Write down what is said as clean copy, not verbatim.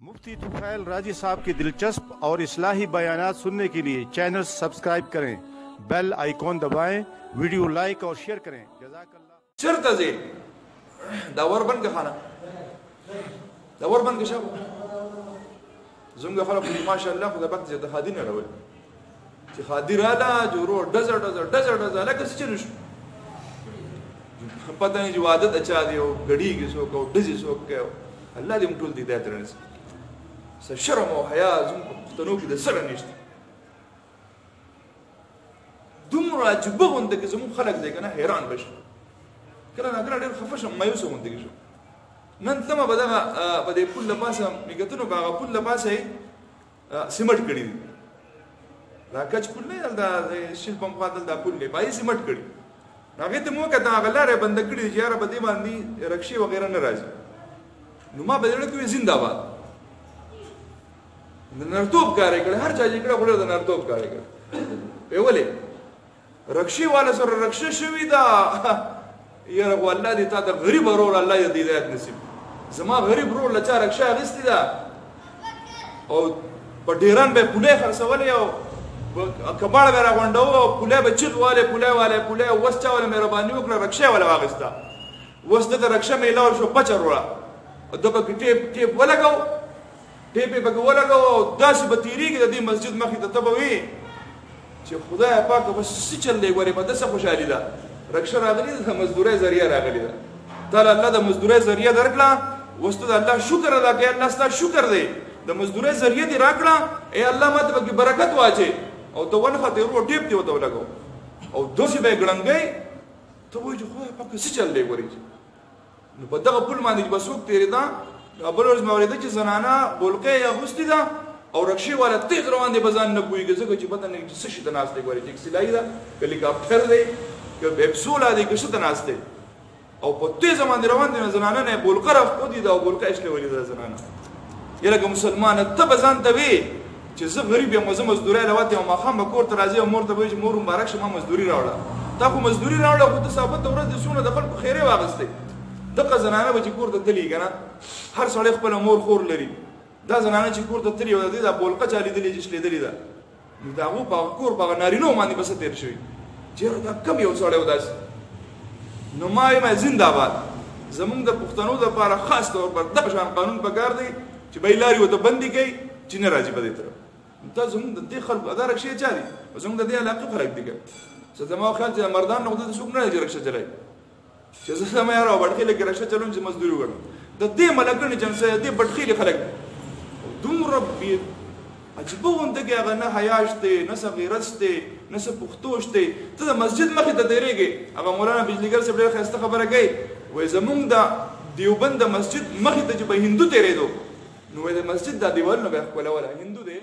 मुफ्ती तुफैल राजी साहब की दिलचस्प और इस्लाही बयानात सुनने के लिए चैनल सब्सक्राइब करें, बेल आइकॉन दबाएं, वीडियो लाइक और शेयर करें। जज़ाकल्लाह। चरता जे दावर बन के खाना दावर बन के शब زمګه خلک په ماشاءالله خدای پاک دې خادي نه راوړي چې خادي رااله جوړو ډزر لکه څه نشو پته نه جو عادت اچا دی او غړي کې سو کو ډزي سو کو الله دې مټول دې درنس س شرم او حیا زم پښتنو کې د سره نشته دومره عجیب غونډه کې زمو خلک دې کنه حیران بشي کله نه کله ډېر خفه شم مایوس غونډه کې شو نن تمه بدغه په دې پول لپاسه میګتونو باغ پول لپاسه سیمټ کړی دا کچ پول نه دا شیل پمپ خاطر دا پول نه پای سیمټ کړی هغه ته مو کته غلاره بند کړی چې یاره بده باندې رکشي وغیرہ نه راځي نو ما بدل کوي زنده‌باد نرتوب کاری کړ هر چا چې کړه خو د نرتوب کاری کړ په ولې رکشي والا سره رکشه شوی دا یاره والله دې تا د غریب ورور الله دې هدایت نصیب زما غریب ورور لچا رکشه اغستی دا او په ډیران به پوله خرڅولې او کباړ به راغونډو او پوله به چغ والے وسچا والے مهرباني وکړه رکشه والا واغستا وس د رکشه مې لاور شو بچر وړه د په ټیپ ولګاو ټیپ په ولګاو داسې به تیریږي د دې مسجد مخې ته تبوي چې خدای پاک بس چل دی غوري په دسه خوشالي ده رکشه راغلی د مزدوري ذریعہ راغلی ده تعالی الله د مزدوري ذریعہ درکړه وستو د الله شکر ادا کوي الله ستاسو شکر دی د مزدوري ذریعہ دی راکړه اے الله ماته به برکت واچي او ته ونه خاطر ورو ټیپ دی وته لګاو او دوسی به ګړنګي ته وایي چې خدای پاک څه چل دی غوري نو په دغه پول باندې بس وخت تیرې دا بل ورځ مې اورېده چې زنانه بولقه یا غوستي ده او رکشي والا تیز روان دي بزان نه پويږي ځکه چې پته نه څه شي د ناس دی غوري چې سلای دا هلیکاپټر دی که بپسولا دی که شته ناسته او په تیز باندې روان دي زنانه نه بولقه راف کو دي دا بولقه اشله ولې دا زنانه یلګه مسلمان ته بزان ته وي چې زه غریب یم زه مزدوري لواته او ماخام به کور ته راځي او مور ته وایي چې مور مبارک شه ما مزدوري راوړه تا خو مزدوري راوړه خو ته ثابت ورځ سونه د خپل خیره واغسته دغه زنانه به چې کور ته تلی کنه هر سړی خپل مور خور لري دا زنانه چې کور ته تلی و دا بولقه چالي دي چې لیدلې ده دا هو په کور په نارینو باندې بس تیر شوی چیرې دا کم یو سړی وداس نو ما یې زنده‌باد زمونږ د پښتنو لپاره خاص طور پر د شان قانون پکار دی چې بیلاری وته بندي کوي چې نه راځي په دې طرف دا زمونږ د دې خلکو اداره شي چاري زمونږ د دې علاقه خلک دي چې زما خیال چې مردان نو د څوک نه رکشه چلای چې زه ما یاره وړخې لګ رکشه چلوم چې مزدوري وکړم د دې ملګری جنسه دې بټخې خلک دومره عجیب غونډه کې هغه نه حیا شته نه صغیرت شته نه څه پښتو شته ته د مسجد مخې ته تیریږي هغه مولانا بجلیګر صاحب ډېر ښایسته خبره کوي وایي زمونږ د دیوبند د مسجد مخې ته چې به هندو تیرېدو نو د مسجد د دیوال نه به ښکلوله هندو دی